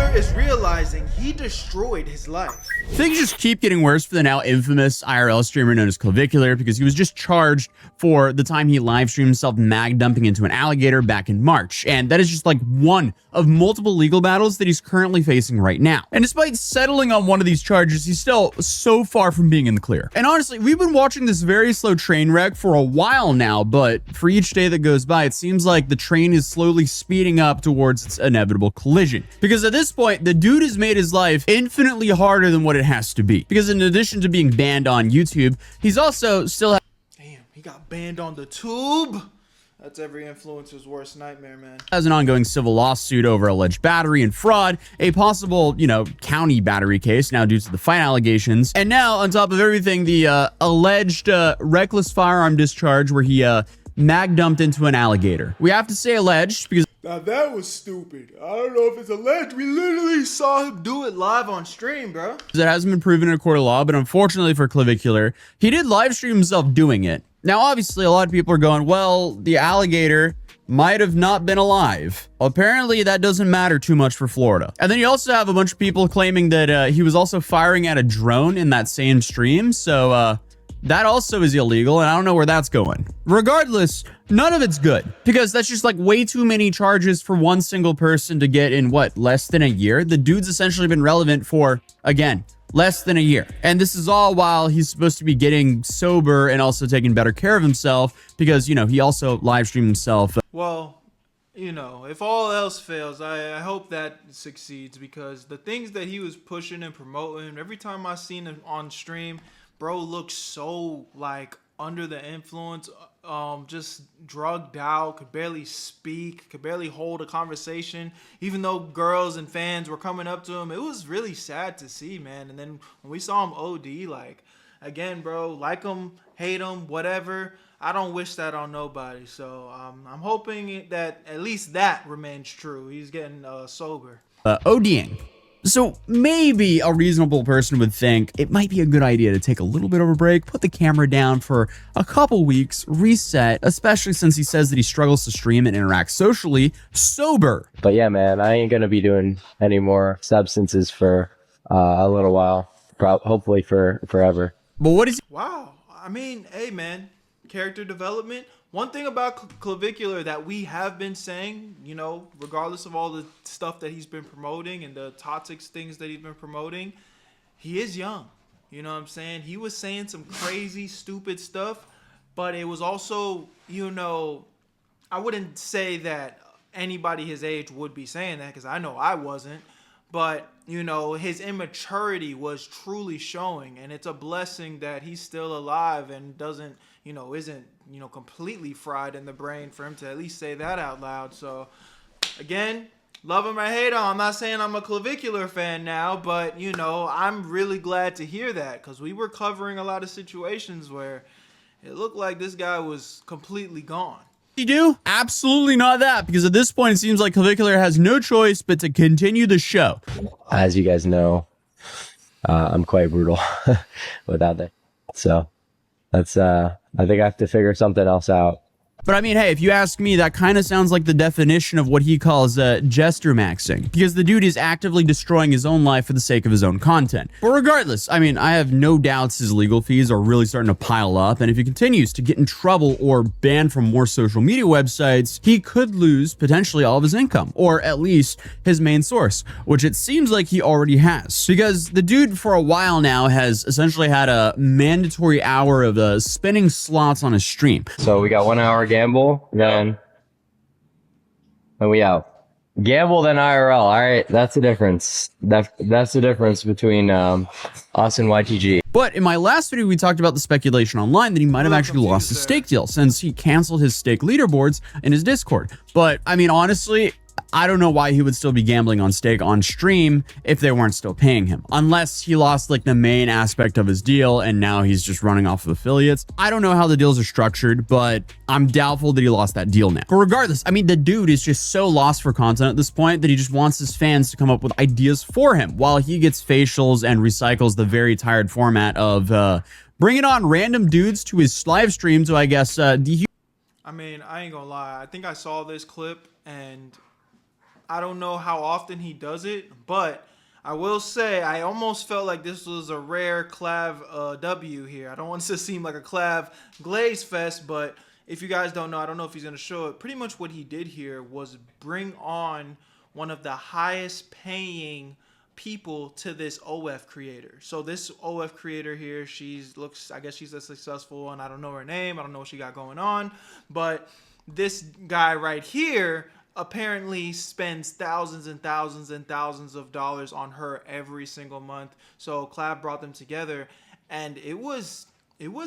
Clavicular is realizing he destroyed his life. Things just keep getting worse for the now infamous IRL streamer known as Clavicular, because he was just charged for the time he live streamed himself mag dumping into an alligator back in March. And that is just like one of multiple legal battles that he's currently facing right now. And despite settling on one of these charges, he's still so far from being in the clear. And honestly, we've been watching this very slow train wreck for a while now, but for each day that goes by, it seems like the train is slowly speeding up towards its inevitable collision. Because at this point, the dude has made his life infinitely harder than what it has to be. Because in addition to being banned on YouTube, he's also still... Damn, he got banned on the tube? That's every influencer's worst nightmare, man. Has an ongoing civil lawsuit over alleged battery and fraud, a possible, county battery case now due to the fight allegations. And now, on top of everything, the alleged reckless firearm discharge where he mag dumped into an alligator. We have to say alleged because... Now that was stupid. I don't know if it's alleged. We literally saw him do it live on stream, bro. It hasn't been proven in a court of law, but unfortunately for Clavicular, he did live stream himself doing it. Now, obviously, a lot of people are going, well, the alligator might have not been alive. Well, apparently, that doesn't matter too much for Florida. And then you also have a bunch of people claiming that he was also firing at a drone in that same stream. So, that also is illegal, and I don't know where that's going. Regardless, none of it's good, because that's just like way too many charges for one single person to get in, what, less than a year? The dude's essentially been relevant for, again, less than a year. And this is all while he's supposed to be getting sober and also taking better care of himself because, he also live streamed himself. Well, if all else fails, I hope that succeeds, because the things that he was pushing and promoting, every time I seen him on stream, bro looked so like under the influence, just drugged out, could barely speak, could barely hold a conversation, even though girls and fans were coming up to him. It was really sad to see, man. And then when we saw him OD, like, again, bro, like him, hate him, whatever, I don't wish that on nobody. So I'm hoping that at least that remains true. He's getting sober. ODing. So maybe a reasonable person would think it might be a good idea to take a little bit of a break, put the camera down for a couple weeks, reset, especially since he says that he struggles to stream and interact socially sober. But yeah, man, I ain't going to be doing any more substances for a little while, hopefully for forever. But what is... Wow. I mean, hey, man, character development. One thing about Clavicular that we have been saying, regardless of all the stuff that he's been promoting and the toxic things that he's been promoting, he is young. You know what I'm saying? He was saying some crazy, stupid stuff, but it was also, I wouldn't say that anybody his age would be saying that, because I know I wasn't. But, his immaturity was truly showing, and it's a blessing that he's still alive and doesn't, isn't, completely fried in the brain for him to at least say that out loud. So, again, love him or hate him. I'm not saying I'm a Clavicular fan now, but, I'm really glad to hear that, because we were covering a lot of situations where it looked like this guy was completely gone. You do? Absolutely not that, because at this point it seems like Clavicular has no choice but to continue the show. As you guys know, I'm quite brutal without that. So that's I think I have to figure something else out. But I mean, hey, if you ask me, that kind of sounds like the definition of what he calls jester maxing, because the dude is actively destroying his own life for the sake of his own content. But regardless, I mean, I have no doubts his legal fees are really starting to pile up, and if he continues to get in trouble or banned from more social media websites, he could lose potentially all of his income, or at least his main source, which it seems like he already has, because the dude for a while now has essentially had a mandatory hour of spinning slots on his stream. So we got 1 hour gamble, then we out. Gamble, then IRL. All right, that's the difference. That's the difference between us and YTG. But in my last video, we talked about the speculation online that he might have actually lost his stake deal since he canceled his stake leaderboards in his Discord. But I mean, honestly, I don't know why he would still be gambling on stake on stream if they weren't still paying him, unless he lost like the main aspect of his deal and now he's just running off of affiliates. I don't know how the deals are structured, but I'm doubtful that he lost that deal now. But regardless, I mean, the dude is just so lost for content at this point that he just wants his fans to come up with ideas for him while he gets facials and recycles the very tired format of bringing on random dudes to his live stream to, I guess, I mean, I ain't gonna lie. I think I saw this clip and I don't know how often he does it, but I will say I almost felt like this was a rare Clav W here. I don't want it to seem like a Clav Glaze Fest, but if you guys don't know, I don't know if he's going to show it. Pretty much what he did here was bring on one of the highest paying people to this OF creator. So this OF creator here, I guess she's a successful one. I don't know her name. I don't know what she got going on. But this guy right here apparently spends thousands and thousands and thousands of dollars on her every single month. So Clav brought them together, and it was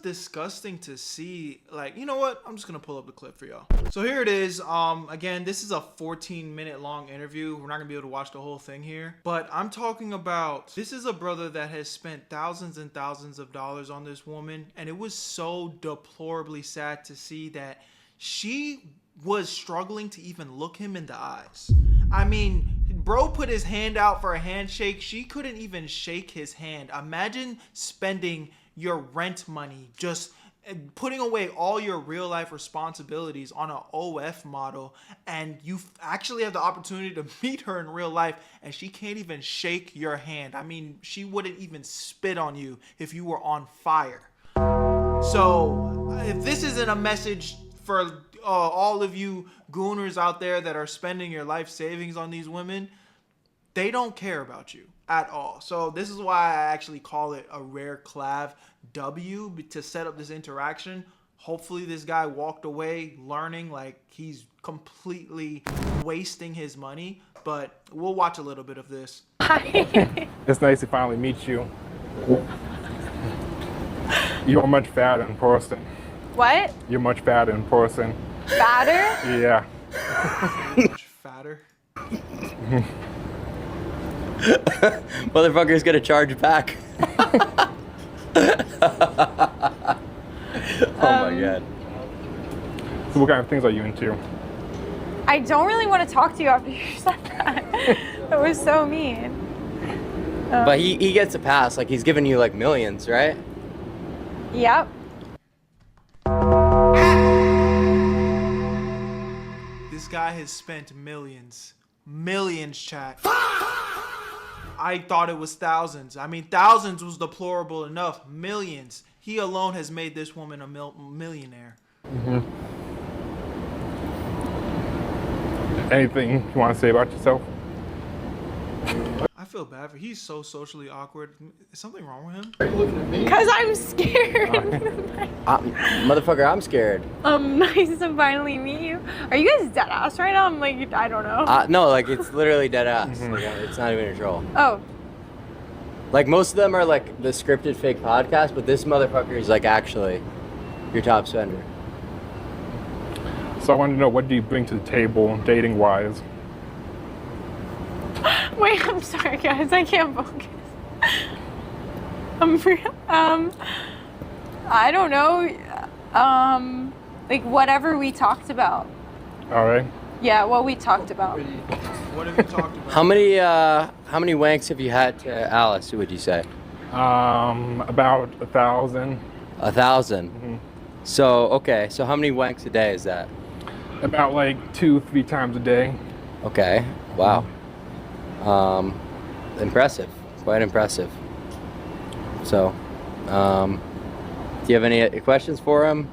disgusting to see. Like, you know what? I'm just gonna pull up the clip for y'all. So here it is. Again, this is a 14-minute long interview. We're not gonna be able to watch the whole thing here, but I'm talking about, this is a brother that has spent thousands and thousands of dollars on this woman, and it was so deplorably sad to see that she was struggling to even look him in the eyes. I mean, bro put his hand out for a handshake. She couldn't even shake his hand. Imagine spending your rent money, just putting away all your real life responsibilities on an OF model, and you actually have the opportunity to meet her in real life, and she can't even shake your hand. I mean, she wouldn't even spit on you if you were on fire. So if this isn't a message for all of you gooners out there that are spending your life savings on these women, they don't care about you at all. So this is why I actually call it a rare Clav W, to set up this interaction. Hopefully this guy walked away learning like he's completely wasting his money, but we'll watch a little bit of this. It's nice to finally meet you. You're much fatter in person. What? You're much fatter in person. Fatter? Yeah. Much fatter. Motherfucker's gonna charge back. Oh my god. So what kind of things are you into? I don't really want to talk to you after you said that. That was so mean. But he gets a pass. Like, he's giving you like millions, right? Yep. This guy has spent millions, chat. I thought it was thousands. I mean, thousands was deplorable enough. Millions. He alone has made this woman a millionaire. Mm-hmm. Anything you want to say about yourself? I feel bad for he's so socially awkward. Is something wrong with him? Because I'm scared. Motherfucker, I'm scared. Nice to finally meet you. Are you guys dead ass right now? I'm like, I don't know. No, like, it's literally dead ass. Like, it's not even a troll. Oh. Like, most of them are like the scripted fake podcast, but this motherfucker is like actually your top spender. So I want to know, what do you bring to the table dating wise? Wait, I'm sorry guys, I can't focus. I don't know. Like whatever we talked about. All right. Yeah, what we talked about. What have you talked about? How many wanks have you had to Alice, would you say? About 1,000. 1,000? Mm-hmm. So, okay, so how many wanks a day is that? About like 2-3 times a day. Okay, wow. Impressive, quite impressive. So, do you have any questions for him?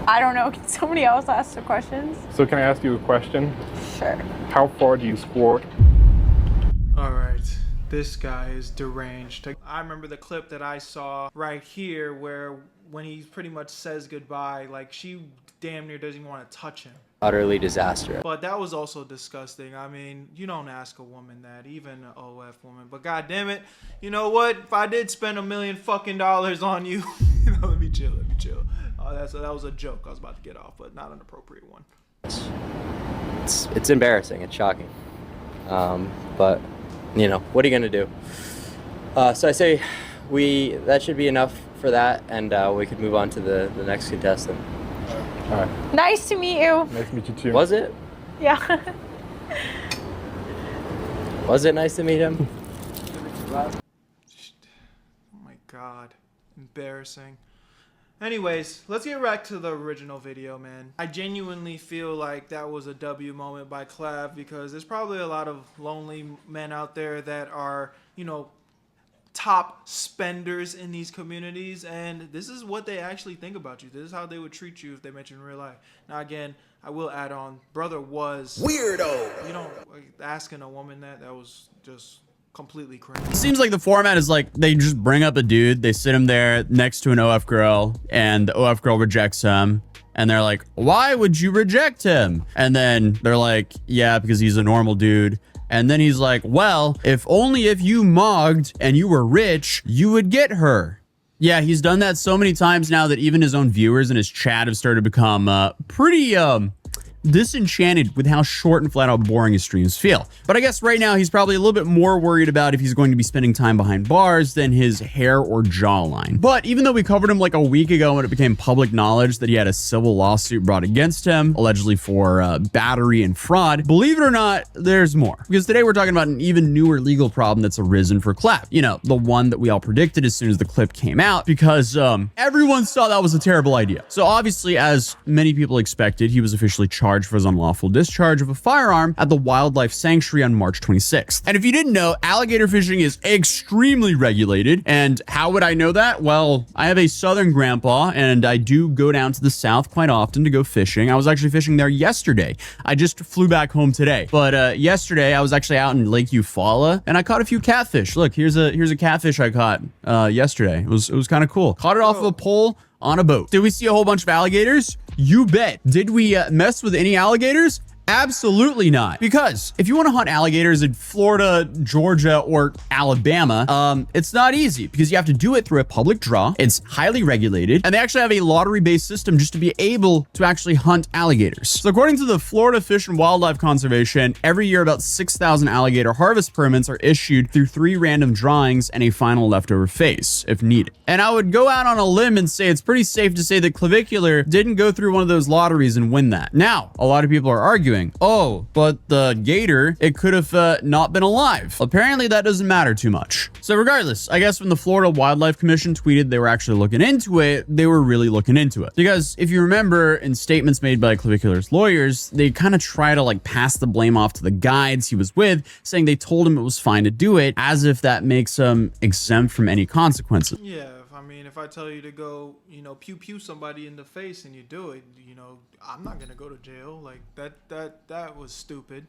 I don't know. Can somebody else ask the questions? So can I ask you a question? Sure. How far do you squirt? All right, this guy is deranged. I remember the clip that I saw right here where when he pretty much says goodbye, like she damn near doesn't even want to touch him. Utterly disastrous. But that was also disgusting. I mean, you don't ask a woman that, even an OF woman. But god damn it, you know what? If I did spend $1 million on you, let me chill. That was a joke I was about to get off, but not an appropriate one. It's embarrassing. It's shocking. But you know, what are you gonna do? So I say that should be enough for that, and we could move on to the next contestant. All right. Nice to meet you. Nice to meet you too. Was it? Yeah. Was it nice to meet him? Oh my god, embarrassing. Anyways, let's get back to the original video, man. I genuinely feel like that was a W moment by Clav, because there's probably a lot of lonely men out there that are, you know, top spenders in these communities, and this is what they actually think about you. This is how they would treat you if they met you in real life. Now, again, I will add on, brother was weirdo. You know, asking a woman that was just completely crazy. It seems like the format is like they just bring up a dude, they sit him there next to an OF girl, and the OF girl rejects him. And they're like, why would you reject him? And then they're like, yeah, because he's a normal dude. And then he's like, well, if only if you mogged and you were rich, you would get her. Yeah, he's done that so many times now that even his own viewers in his chat have started to become pretty disenchanted with how short and flat out boring his streams feel. But I guess right now he's probably a little bit more worried about if he's going to be spending time behind bars than his hair or jawline. But even though we covered him like a week ago when it became public knowledge that he had a civil lawsuit brought against him, allegedly for battery and fraud, believe it or not, there's more. Because today we're talking about an even newer legal problem that's arisen for Clav. You know, the one that we all predicted as soon as the clip came out, because everyone saw that was a terrible idea. So obviously, as many people expected, he was officially charged for his unlawful discharge of a firearm at the wildlife sanctuary on March 26th. And if you didn't know, alligator fishing is extremely regulated. And how would I know that? Well, I have a southern grandpa, and I do go down to the south quite often to go fishing. I was actually fishing there yesterday. I just flew back home today. But yesterday, I was actually out in Lake Eufaula, and I caught a few catfish. Look, here's a catfish I caught yesterday. It was kind of cool. Caught it off of a pole on a boat. Did we see a whole bunch of alligators? You bet. Did we mess with any alligators? Absolutely not. Because if you want to hunt alligators in Florida, Georgia, or Alabama, it's not easy because you have to do it through a public draw. It's highly regulated, and they actually have a lottery-based system just to be able to actually hunt alligators. So according to the Florida Fish and Wildlife Conservation, every year about 6,000 alligator harvest permits are issued through 3 random drawings and a final leftover phase, if needed. And I would go out on a limb and say it's pretty safe to say that Clavicular didn't go through one of those lotteries and win that. Now, a lot of people are arguing, oh, but the gator, it could have not been alive. Apparently, that doesn't matter too much. So regardless, I guess when the Florida Wildlife Commission tweeted they were actually looking into it, they were really looking into it. Because if you remember in statements made by Clavicular's lawyers, they kind of try to like pass the blame off to the guides he was with, saying they told him it was fine to do it, as if that makes him exempt from any consequences. Yeah, I mean, if I tell you to go, you know, pew somebody in the face and you do it, you know, I'm not gonna go to jail. Like that was stupid.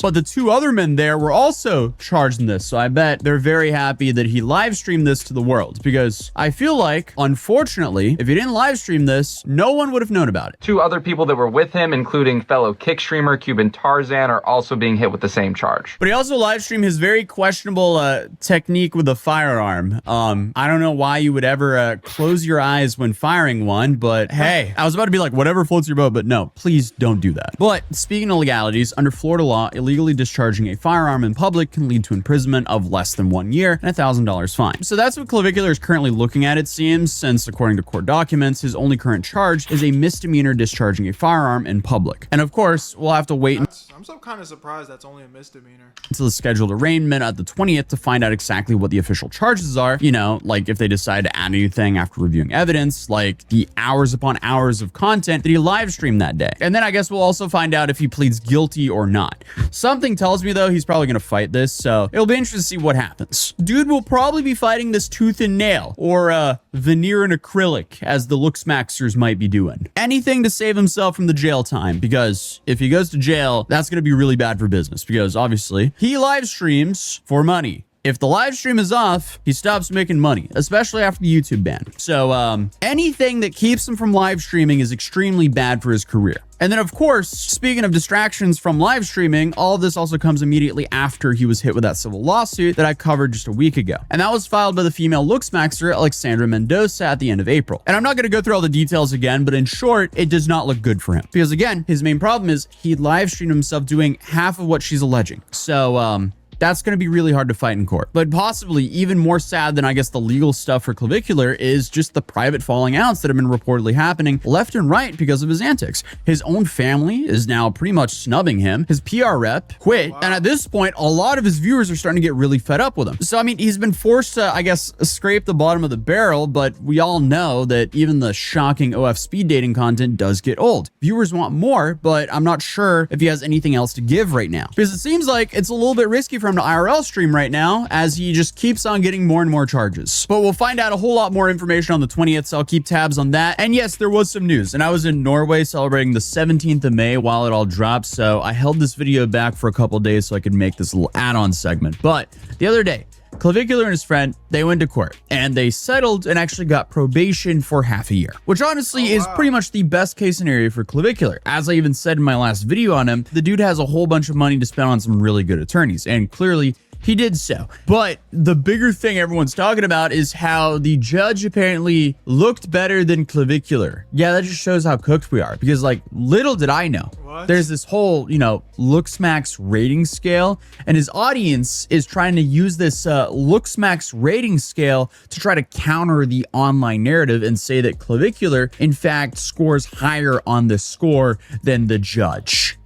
But the 2 other men there were also charged in this, so I bet they're very happy that he live streamed this to the world, because I feel like, unfortunately, if he didn't live stream this, no one would have known about it. 2 other people that were with him, including fellow kick streamer Cuban Tarzan, are also being hit with the same charge. But he also live streamed his very questionable technique with a firearm. I don't know why you would ever close your eyes when firing one, but hey, I was about to be like, whatever floats your boat, but no, please don't do that. But speaking of legalities, under Florida law, illegally discharging a firearm in public can lead to imprisonment of less than 1 year and $1,000 fine. So that's what Clavicular is currently looking at, it seems, since according to court documents, his only current charge is a misdemeanor discharging a firearm in public. And of course, we'll have to wait I'm so kind of surprised that's only a misdemeanor. until the scheduled arraignment at the 20th to find out exactly what the official charges are. You know, like if they decide to add anything after reviewing evidence, like the hours upon hours of content that he live streamed that day. And then I guess we'll also find out if he pleads guilty or not. Something tells me though he's probably gonna fight this, so it'll be interesting to see what happens. Dude will probably be fighting this tooth and nail, or veneer and acrylic, as the looksmaxers might be doing. Anything to save himself from the jail time, because if he goes to jail, that's gonna be really bad for business, because obviously he live streams for money. If the live stream is off, he stops making money, especially after the YouTube ban. So anything that keeps him from live streaming is extremely bad for his career. And then, of course, speaking of distractions from live streaming, all of this also comes immediately after he was hit with that civil lawsuit that I covered just a week ago. And that was filed by the female looksmaxer, Alexandra Mendoza, at the end of April. And I'm not going to go through all the details again, but in short, it does not look good for him. Because again, his main problem is he live streamed himself doing half of what she's alleging. So, that's going to be really hard to fight in court. But possibly even more sad than, I guess, the legal stuff for Clavicular is just the private falling outs that have been reportedly happening left and right because of his antics. His own family is now pretty much snubbing him. His PR rep quit. And at this point, a lot of his viewers are starting to get really fed up with him. So, I mean, he's been forced to, I guess, scrape the bottom of the barrel, but we all know that even the shocking OF speed dating content does get old. Viewers want more, but I'm not sure if he has anything else to give right now. Because it seems like it's a little bit risky for him to IRL stream right now, as he just keeps on getting more and more charges. But we'll find out a whole lot more information on the 20th, so I'll keep tabs on that. And yes, there was some news, and I was in Norway celebrating the 17th of May while it all dropped, so I held this video back for a couple days so I could make this little add-on segment. But the other day, Clavicular and his friend, they went to court and they settled and actually got probation for half a year, which honestly is pretty much the best case scenario for Clavicular. As I even said in my last video on him, the dude has a whole bunch of money to spend on some really good attorneys, and clearly he did so. But the bigger thing everyone's talking about is how the judge apparently looked better than Clavicular. Yeah, that just shows how cooked we are, because like, little did I know, there's this whole, you know, looksmax rating scale, and his audience is trying to use this looksmax rating scale to try to counter the online narrative and say that Clavicular in fact scores higher on the score than the judge.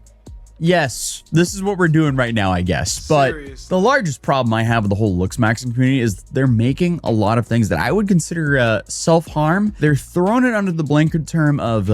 Yes, this is what we're doing right now, I guess. But the largest problem I have with the whole looksmaxing community is they're making a lot of things that I would consider self-harm. They're throwing it under the blanket term of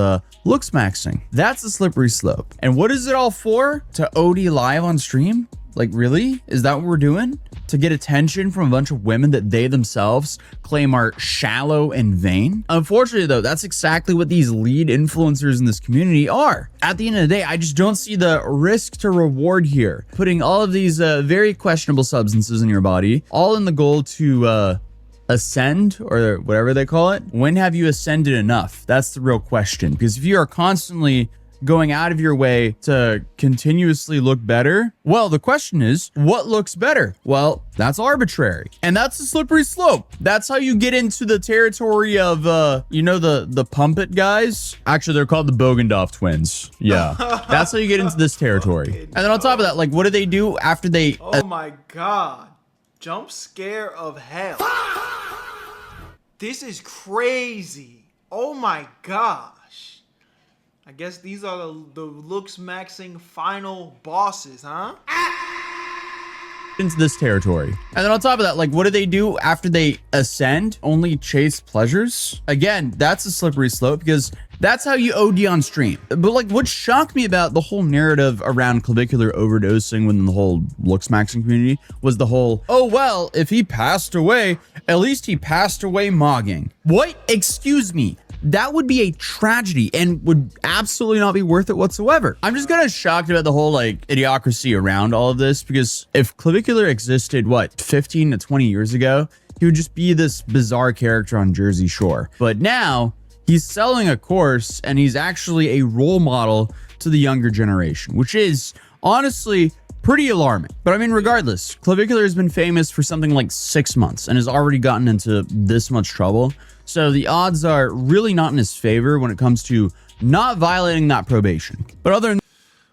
looksmaxing. That's a slippery slope. And what is it all for? To OD live on stream? Like, really? Is that what we're doing? To get attention from a bunch of women that they themselves claim are shallow and vain? Unfortunately, though, that's exactly what these lead influencers in this community are. At the end of the day, I just don't see the risk to reward here. Putting all of these very questionable substances in your body, all in the goal to ascend, or whatever they call it. When have you ascended enough? That's the real question. Because if you are constantly going out of your way to continuously look better, well, the question is, what looks better? Well, that's arbitrary, and that's a slippery slope. That's how you get into the territory of you know, the pump it guys. Actually, they're called the Bogendorf twins. Yeah, that's how you get into this territory. And then on top of that, like, what do they do after they oh my god, jump scare of hell. This is crazy. Oh my gosh. I guess these are the looksmaxing final bosses, huh? into this territory. And then on top of that, like, what do they do after they ascend? Only chase pleasures? Again, that's a slippery slope, because that's how you OD on stream. But like, what shocked me about the whole narrative around clavicular overdosing within the whole looksmaxing community was the whole, oh, well, if he passed away, at least he passed away mogging. What? Excuse me. That would be a tragedy and would absolutely not be worth it whatsoever. I'm just kind of shocked about the whole like idiocracy around all of this, because if clavicular existed, what, 15 to 20 years ago, he would just be this bizarre character on Jersey Shore. But now he's selling a course and he's actually a role model to the younger generation, which is honestly pretty alarming. But I mean, regardless, clavicular has been famous for something like 6 months and has already gotten into this much trouble. So the odds are really not in his favor when it comes to not violating that probation. But other than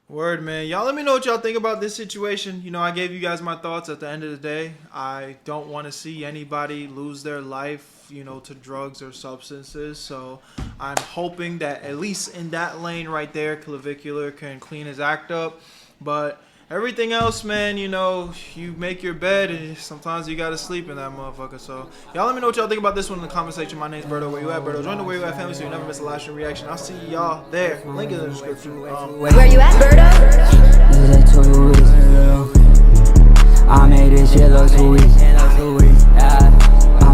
word, man, y'all let me know what y'all think about this situation. You know, I gave you guys my thoughts. At the end of the day, I don't want to see anybody lose their life, you know, to drugs or substances. So I'm hoping that at least in that lane right there, clavicular can clean his act up. But everything else, man, you know, you make your bed and sometimes you gotta sleep in that motherfucker. So y'all let me know what y'all think about this one in the comment section. My name's Berto. Where you at, Berto? Join the Where You At family so you never miss a live stream reaction. I'll see y'all there. Link in the description. Where you at, Berto? I made this shit look too easy.